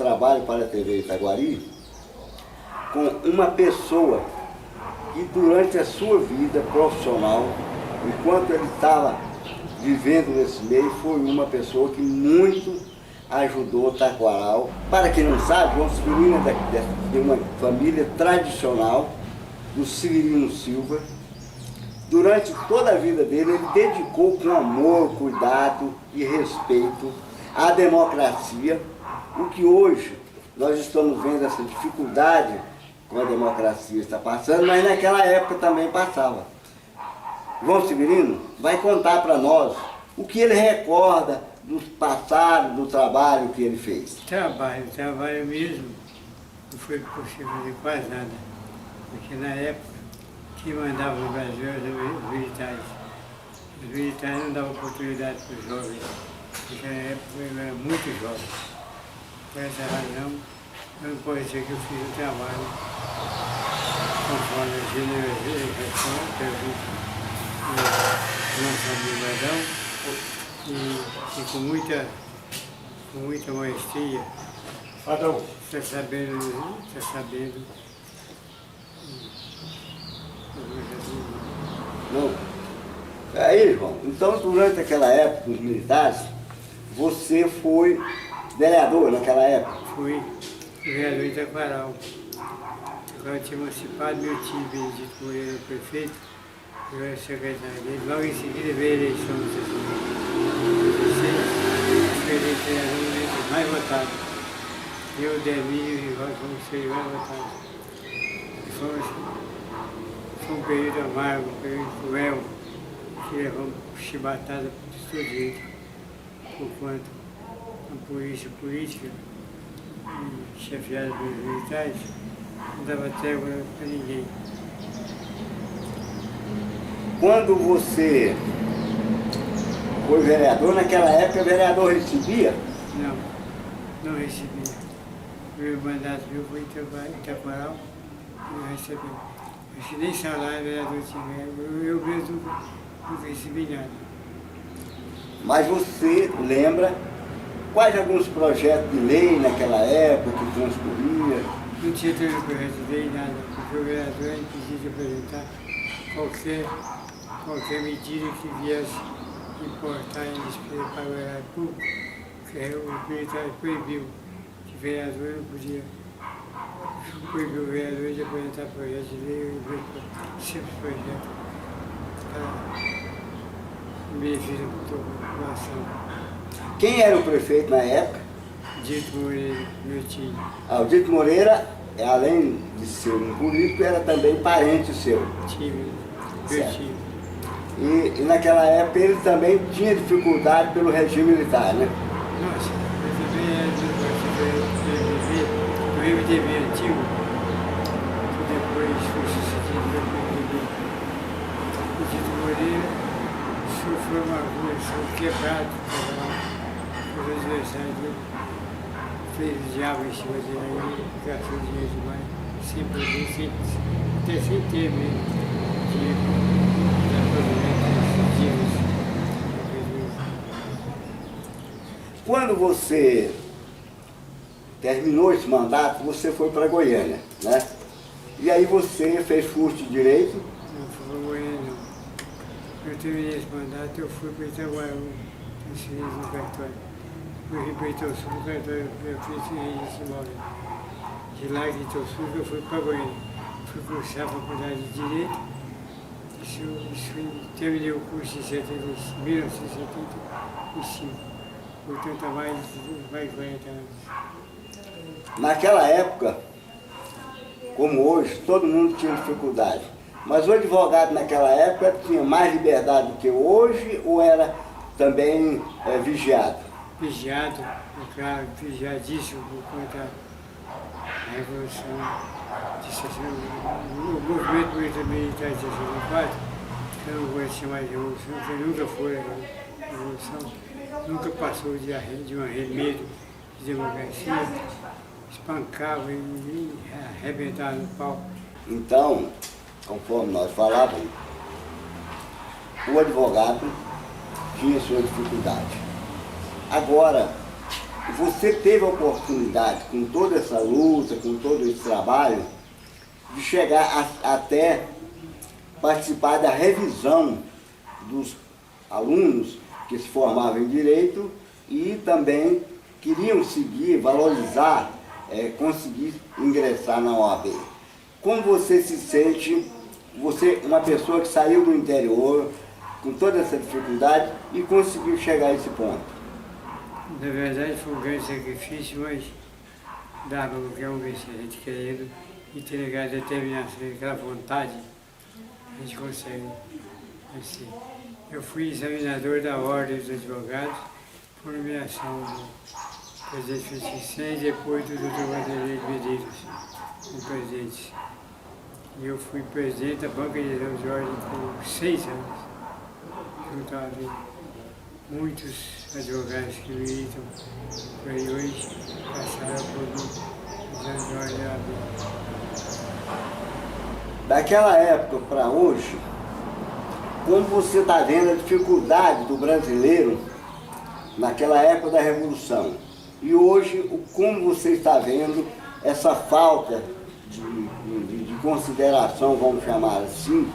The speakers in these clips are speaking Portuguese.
trabalho para a TV Itaguari com uma pessoa que durante a sua vida profissional, enquanto ele estava vivendo nesse meio, foi uma pessoa que muito ajudou o Taquaral. Para quem não sabe, João Severino é de uma família tradicional do Severino Silva. Durante toda a vida dele, ele dedicou com amor, cuidado e respeito à democracia, o que hoje nós estamos vendo essa dificuldade com a democracia está passando, mas naquela época também passava. João Severino vai contar para nós o que ele recorda do passado, do trabalho que ele fez. Trabalho mesmo, não foi possível fazer quase nada, porque na época quem mandava no Brasil eram os militares. Os militares não davam oportunidade para os jovens, porque na época eu era muito jovem. Por essa razão, não pode ser que eu fiz o trabalho conforme a generalização previsto no nosso obrigadão e com muita maestria, está sabendo. Não. Aí, João, então durante aquela época, os militares, você foi vereador naquela época? Fui vereador de Taquaral. Eu tinha emancipado meu tio Benedito Moreira, prefeito, eu era secretário dele. Logo em seguida veio a eleição de 2016, fui eleito vereador mais votado. Eu, Demir e o Rival fomos os três mais votados. Foi um período amargo, um período cruel, que levamos chibatada por todo jeito, por quanto a polícia política, chefiada pelos militares, não dava trégua para ninguém. Quando você foi vereador, naquela época o vereador recebia? Não recebia. O meu mandato meu foi em Taquaral, não recebeu. Acho que nem salário o vereador tinha, eu mesmo não recebi nada. Mas você lembra quais alguns projetos de lei naquela época que transcorria? Não tinha todo projeto de lei, nada, porque o vereador era impedido de apresentar qualquer medida que viesse importar em despesa para o erário público, que o militar proibiu que o vereador não podia. Proibiu o vereador de apresentar projeto de lei, simples projeto para benefício da população. Quem era o prefeito na época? Dito Moreira, meu tio. O Dito Moreira, além de ser um político, era também parente seu. Tio, meu tio. E naquela época ele também tinha dificuldade pelo regime militar, né? Nossa, eu também era do MDB antigo, que depois foi sucedido pelo MDB. O Dito Moreira sofreu uma revolução quebrada por adversários dele. Fez o diabo em cima dele aí, gastou dinheiro demais, sem poder, até sem ter mesmo dinheiro. Quando você terminou esse mandato, você foi para Goiânia, né? E aí você fez curso de Direito? Não fui para Goiânia, não. Eu terminei esse mandato, eu fui para Itaguaí, transferi no cartório. Eu fui para Itaúsu, no cartório, eu fiz registro imóvel. De lá de Itaúsu, eu fui para Goiânia. Fui cursar a faculdade de Direito. Terminei o curso em 1975. Portanto, há mais de 40 anos. Naquela época, como hoje, todo mundo tinha dificuldade. Mas o advogado naquela época tinha mais liberdade do que hoje ou era também vigiado? Vigiado, claro, vigiadíssimo por conta da Revolução de 64. O movimento militar de 64, que eu não vou chamar de revolução, porque nunca foi a revolução, nunca passou de um arremedo de democracia, espancava e arrebentava no pau. Então, conforme nós falávamos, o advogado tinha sua dificuldade. Agora, você teve a oportunidade, com toda essa luta, com todo esse trabalho, de chegar até participar da revisão dos alunos que se formavam em Direito e também queriam seguir, valorizar, conseguir ingressar na OAB. Como você se sente, você, uma pessoa que saiu do interior, com toda essa dificuldade e conseguiu chegar a esse ponto? Na verdade foi um grande sacrifício, mas dava qualquer um ver se a gente querendo e ter aquela determinação, aquela vontade, a gente consegue. Assim, eu fui examinador da Ordem dos Advogados por nomeação do presidente Francisco e depois do Dr. Vanderlei de Medeiros, o presidente. E eu fui presidente da Banca de Exame de Ordem por 6 anos, junto a muitos advogados que militam por aí hoje passaram por exame de ordem da OAB. Daquela época para hoje, como você está vendo a dificuldade do brasileiro naquela época da Revolução? E hoje, como você está vendo essa falta de consideração, vamos chamar assim,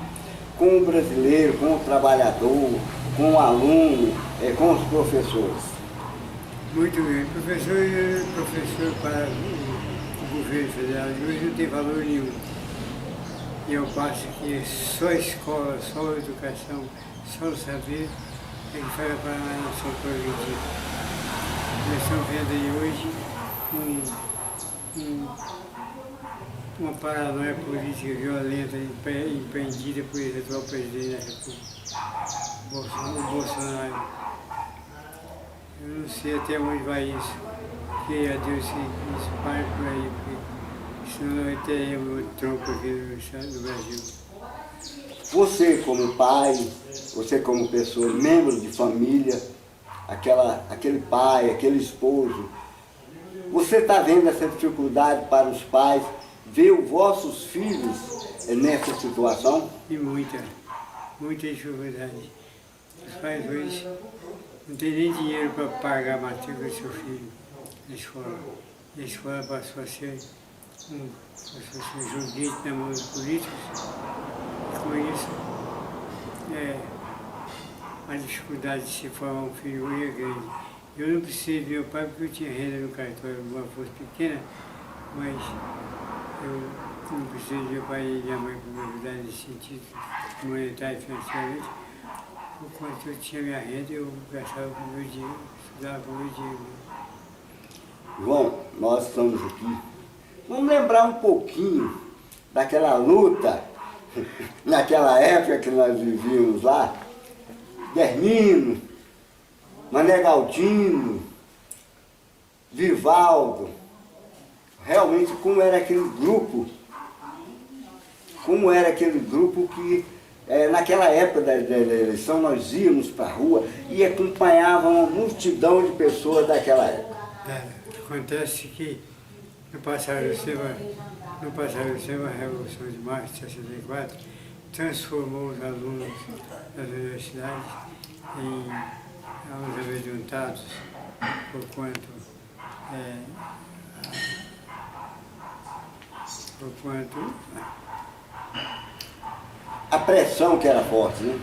com o brasileiro, com o trabalhador, com o aluno, com os professores? Muito bem. Professor para o governo federal de hoje não tem valor nenhum. E eu passo que só a escola, só a educação, só o saber é que faz para a nação progredir. Nós estamos vendo aí hoje uma paranoia política violenta empreendida por esse atual presidente da República, o Bolsonaro. Eu não sei até onde vai isso. Que a Deus que isso pare por aí, porque senão nós teremos o tronco aqui no Brasil. Você como pai, você como pessoa, membro de família, aquele pai, aquele esposo, você está vendo essa dificuldade para os pais, ver os vossos filhos nessa situação? E muita dificuldade. Os pais hoje não têm nem dinheiro para pagar a matrícula do seu filho na escola. E a escola passou a ser um joguete na mão dos políticos. E com isso, a dificuldade de se formar um filho hoje é grande. Eu não precisei do meu pai porque eu tinha renda no cartório, uma força pequena, mas eu não precisei do meu pai e minha mãe para me ajudar nesse sentido, monetário e financeiramente. Por quanto eu tinha minha renda, eu gastava com o meu dinheiro, estudava com o meu dinheiro. João, nós estamos aqui. Vamos lembrar um pouquinho daquela luta, naquela época que nós vivíamos lá, Guermino, Mané Galdino, Vivaldo, realmente como era aquele grupo que naquela época da eleição nós íamos para a rua e acompanhavam uma multidão de pessoas daquela época. Acontece que no passado do sistema, a Revolução de Março de 64 transformou os alunos das universidades em alunos amedrontados, porquanto a pressão que era forte, né?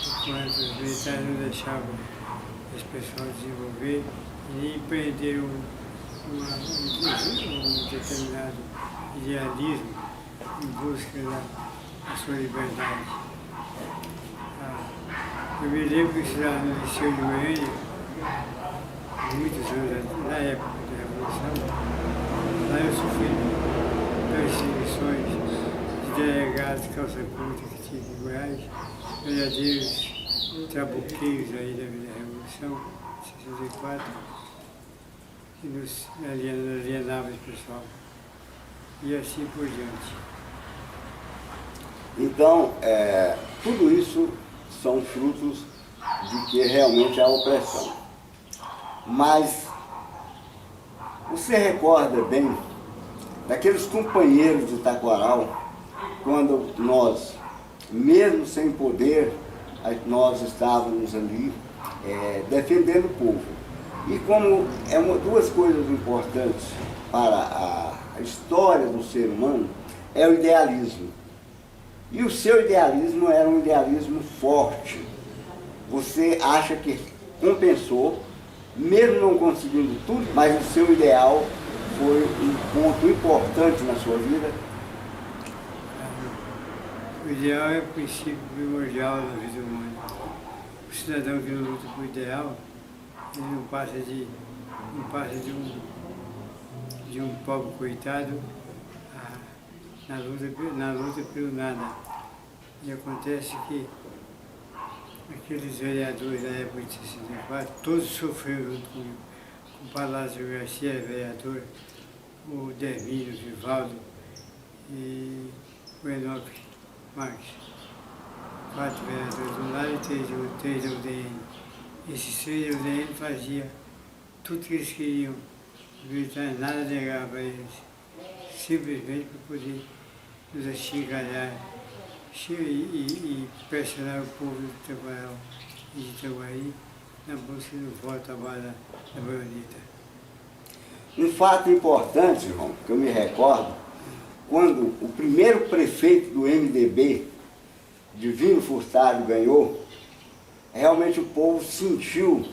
Porquanto os militares não deixavam esse pessoal desenvolver e nem prenderam um determinado idealismo em busca da sua liberdade. Eu me lembro que estudava no Liceu de Goiânia, muitos anos na época da Revolução. Lá eu sofri perseguições de delegados de calça curta que tinha em Goiás, verdadeiros trabuqueiros aí da Revolução de 64, que nos alienavam esse pessoal. E assim por diante. Então, tudo isso são frutos de que realmente há opressão. Mas você recorda bem daqueles companheiros de Taquaral, quando nós, mesmo sem poder, nós estávamos ali defendendo o povo. E como duas coisas importantes para a história do ser humano, é o idealismo. E o seu idealismo era um idealismo forte. Você acha que compensou, mesmo não conseguindo tudo, mas o seu ideal foi um ponto importante na sua vida? O ideal é o princípio primordial da vida humana. O cidadão que não luta por ideal, ele não passa de um pobre coitado na luta pelo nada. E acontece que aqueles vereadores da época de 64, todos sofreram junto comigo. O Palácio Garcia, vereador, o Dermínio, Vivaldo e o Enoque Marques. 4 vereadores de um lado e 3 da UDN. Esses 3 da UDN faziam tudo que eles queriam. Os militares nada negava para eles, simplesmente para poder nos achincalhar e pressionar o povo de Itaguaral e de Itaguaí na busca do voto à bala da baioneta. Um fato importante, João, que eu me recordo, quando o primeiro prefeito do MDB, Divino Furtado, ganhou, realmente o povo sentiu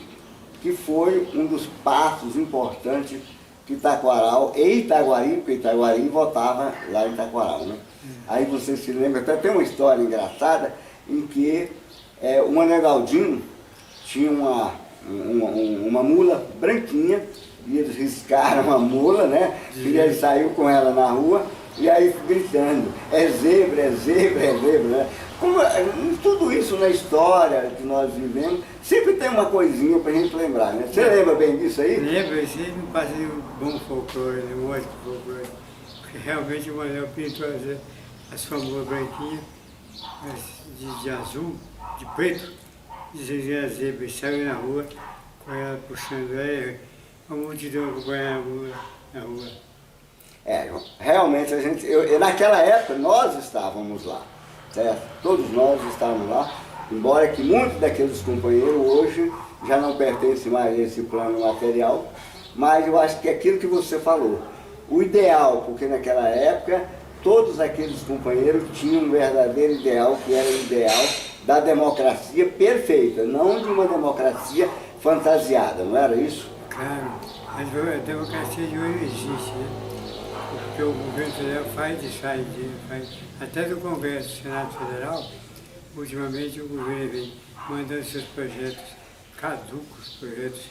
que foi um dos passos importantes que Itaquaral e Itaguari, porque Itaguari votava lá em Itaquaral, né? Aí você se lembra, até tem uma história engraçada em que o Mané Galdino tinha uma mula branquinha e eles riscaram a mula, né? E ele saiu com ela na rua e aí gritando, é zebra, é zebra, é zebra, né? Como, tudo isso na história que nós vivemos, sempre tem uma coisinha pra gente lembrar, né? Você lembra bem disso aí? Lembro, esse não passa de um bom folclore, um ótimo folclore. Porque realmente o Manuel pintou as famosas branquinhas, de azul, de preto, dizendo a zebra, e saiu na rua, com ela puxando ela, a multidão acompanhando na rua. Realmente naquela época nós estávamos lá, certo? Todos nós estávamos lá, embora que muitos daqueles companheiros hoje já não pertencem mais a esse plano material, mas eu acho que é aquilo que você falou, o ideal, porque naquela época todos aqueles companheiros tinham um verdadeiro ideal, que era o ideal da democracia perfeita, não de uma democracia fantasiada, não era isso? Claro, a democracia de hoje existe, né? Porque o governo federal faz e sai, até do Congresso, Senado Federal, ultimamente o governo vem mandando seus projetos caducos, projetos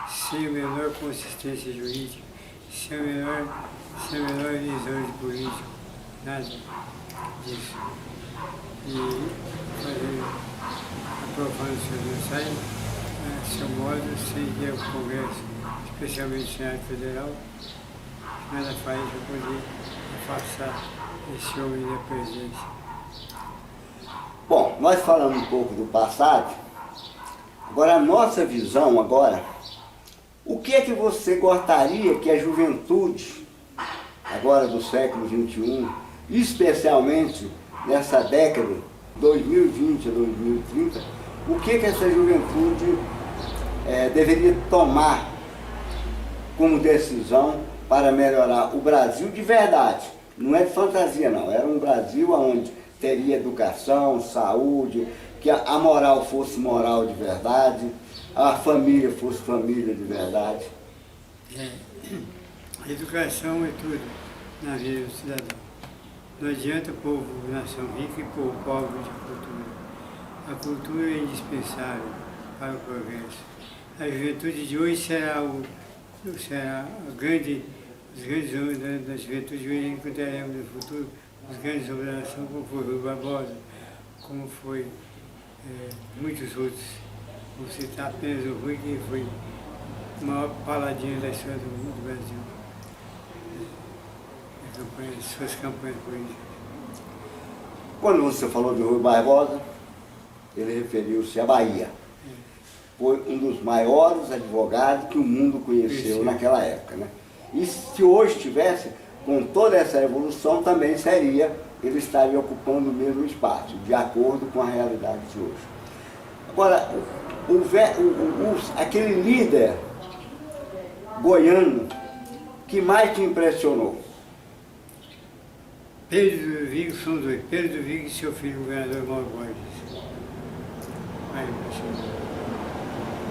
sem a menor consistência jurídica, sem a menor visão de político, nada disso. E aprovando seus ensaios, seu modo, sem ir ao Congresso, especialmente o Senado Federal, nada faz para poder afastar esse homem da presidência. Bom, nós falamos um pouco do passado, agora a nossa visão agora, o que é que você gostaria que a juventude, agora do século XXI, especialmente nessa década, 2020 a 2030, o que é que essa juventude deveria tomar como decisão para melhorar o Brasil de verdade? Não é de fantasia não, era um Brasil onde teria educação, saúde, que a moral fosse moral de verdade, a família fosse família de verdade. A educação é tudo na vida do cidadão. Não adianta povo, nação rica e povo pobre de cultura. A cultura é indispensável para o progresso. A juventude de hoje será os grandes homens da juventude de hoje, encontraremos no futuro os grandes homens da nação, como foi Rui Barbosa, como foi muitos outros. Vou citar apenas o Rui, que foi o maior paladino da história do Brasil. Suas campanhas políticas. Quando você falou de Rui Barbosa, ele referiu-se à Bahia. Foi um dos maiores advogados que o mundo conheceu naquela época, né? E se hoje tivesse, com toda essa evolução, também ele estaria ocupando o mesmo espaço, de acordo com a realidade de hoje. Agora, aquele líder goiano que mais te impressionou? Pedro do Vigo são dois. Pedro do Vigo e seu filho, o governador Mauro Borges. Mais impressionante.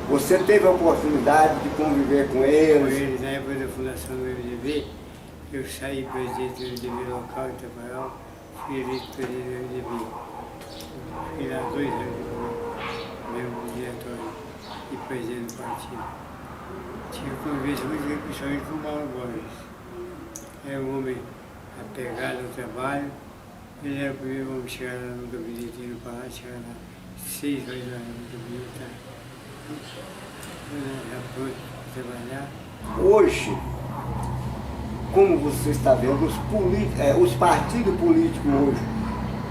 Você teve a oportunidade de conviver com Com eles? eles, na época da fundação do MDB, eu saí presidente do MDB local em Itaquaral, fui eleito presidente do MDB. Fiquei lá 2 anos depois, mesmo diretório e presidente do partido. Tive convivência muito grande, principalmente com o Mauro Borges. É um homem apegado ao trabalho. Ele era o primeiro homem a chegar lá no gabinete no palácio, chegar lá 6 horas da manhã no gabinete, tá? Já pronto para trabalhar. Hoje, como você está vendo, os partidos políticos hoje,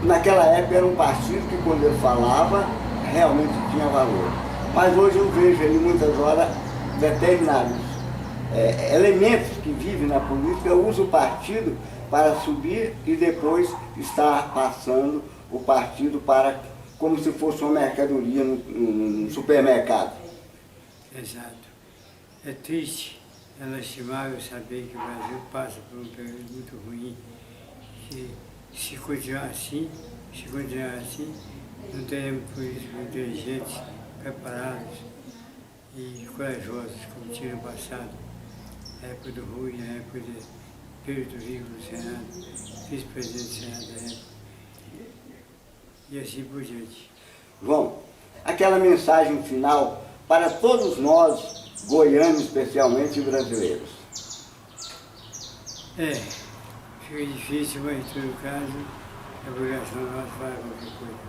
naquela época era um partido que quando ele falava, realmente tinha valor. Mas hoje eu vejo aí muitas horas determinados elementos que vivem na política, usam o partido para subir e depois estar passando o partido para como se fosse uma mercadoria no supermercado. Exato. É triste, é lastimável saber que o Brasil passa por um período muito ruim, que se continuar assim, não teremos políticos inteligentes, preparados e corajosos, como tinha no passado, na época do Rui, na época de Pedro do Vigo no Senado, vice-presidente do Senado da época, e assim por diante. João, aquela mensagem final para todos nós, goianos especialmente e brasileiros. Fica difícil, mas em todo caso, é obrigação nossa falar qualquer coisa.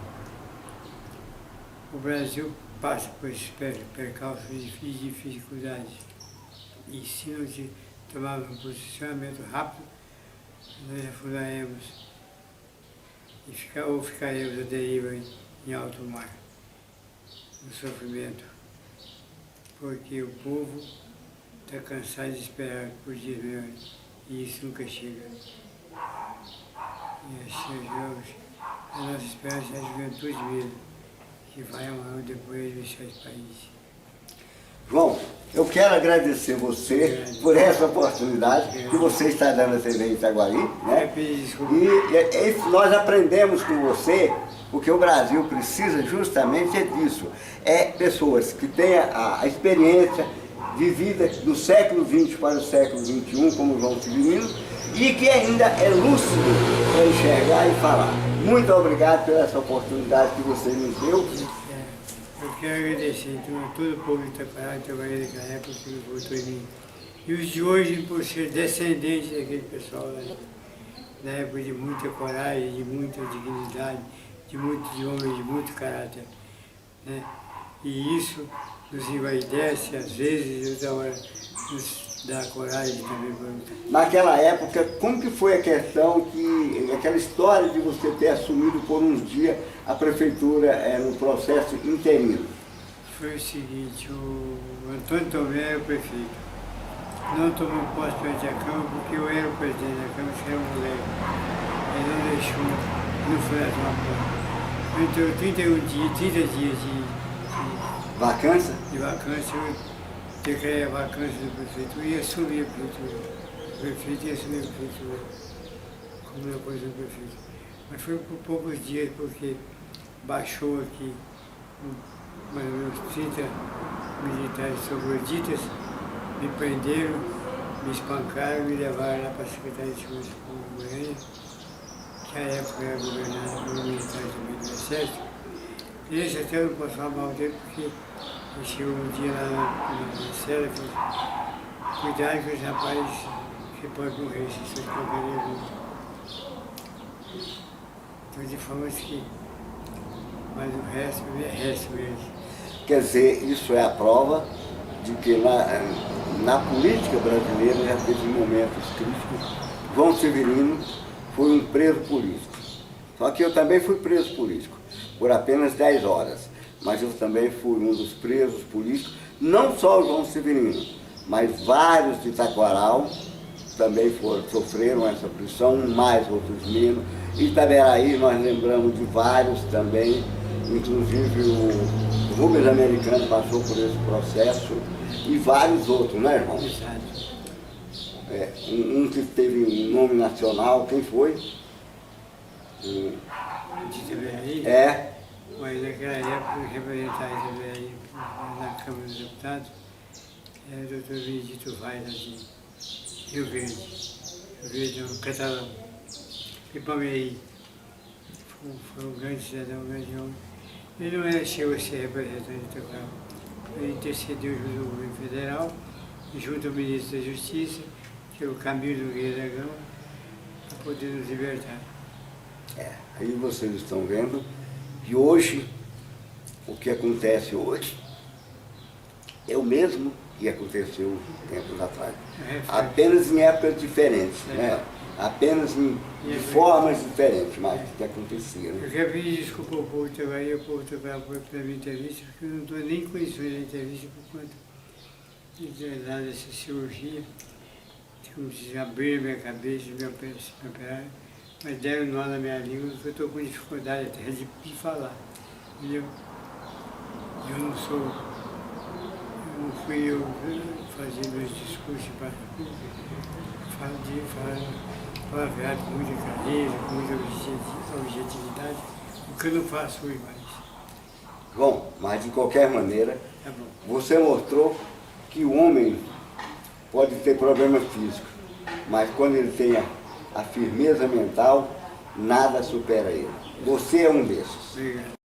O Brasil passa por esses percalços e dificuldades. E se não tomarmos um posicionamento rápido, nós afundaremos ou ficaremos à deriva em alto mar, no sofrimento, porque o povo está cansado de esperar por dias melhores e isso nunca chega. E assim, a nossa esperança é a juventude mesmo, que vai amanhã depois deixar esse país. João, eu quero agradecer você por essa oportunidade que você está dando a TV Itaguari, né? E nós aprendemos com você, porque o Brasil precisa justamente disso. Pessoas que tenham a experiência vivida do século XX para o século XXI, como o João Severino, e que ainda é lúcido para enxergar e falar. Muito obrigado por essa oportunidade que você nos deu. Eu quero agradecer então, a todo o povo de Itaquaral, trabalhei naquela época que votou em mim. E os de hoje, por ser descendentes daquele pessoal lá, da época de muita coragem, de muita dignidade, de homens de muito caráter. Né? E isso nos envaidece, às vezes, outra hora nos dá coragem também para lutar. Naquela época, como que foi a questão, aquela história de você ter assumido por uns dias a prefeitura no processo interino? Foi o seguinte, o Antônio Tomé era o prefeito. Não tomou posse perante a Câmara porque eu era o presidente da Câmara, que era um moleque. Ele não deixou, não foi a tomar posse. Então, 30 dias Vacância? de vacância, eu declarei a vacância do prefeito e assumi a prefeitura. O prefeito ia assumir a prefeitura, como não coisa do prefeito. Mas foi por poucos dias, porque baixou aqui mais ou menos 30 militares sobreditas, me prenderam, me espancaram, me levaram lá para a Secretaria de Segurança Pública de Goiânia, que à época era governada por um militar também do Exército. E esse até eu não posso falar mal dele, porque eu chegou um dia lá na cela e falou: cuidado com esse rapaz, você pode morrer se você escrever muito. Então, de forma que, mas o resto é resto mesmo. Quer dizer, isso é a prova de que na política brasileira já teve momentos críticos. João Severino foi um preso político. Só que eu também fui preso político, por apenas 10 horas. Mas eu também fui um dos presos políticos, não só o João Severino, mas vários de Itaquaral também sofreram essa prisão, mais outros menos. Itaberaí nós lembramos de vários também, inclusive o Rubens Americano passou por esse processo e vários outros, né, irmão? Exato. Um que teve um nome nacional, quem foi? De Itaberraí? Mas naquela época, o representante de Itaberraí na Câmara dos Deputados era o doutor Benedito Vaz, de Rio Verde. Rio Verde é um catalão. Ipameri. Foi um grande cidadão, um grande homem. Ele não chegou a ser representante de Itaberraí. Ele intercedeu junto ao governo federal, junto ao ministro da Justiça, que é o Camilo Nogueira da Gama, para poder nos libertar. Aí vocês estão vendo que hoje, o que acontece hoje, é o mesmo que aconteceu tempos atrás. Apenas em épocas diferentes, né? Apenas de formas diferentes, mas que acontecia. Né? Eu já pedi desculpa ao povo de Itaberraí, o povo de Itaberraí pela minha entrevista, porque eu não estou nem conhecendo a entrevista por conta de dar essa cirurgia. Como se abrir a minha cabeça, me operaram, mas deram nó na minha língua, porque eu estou com dificuldade até de falar. Entendeu? Eu não fui eu fazer meus discursos para falar a verdade com muita clareza, com muita objetividade, o que eu não faço hoje mais. Bom, mas de qualquer maneira, Tá bom. você mostrou que o homem pode ter problemas físicos, mas quando ele tem a firmeza mental, nada supera ele. Você é um desses. Obrigado.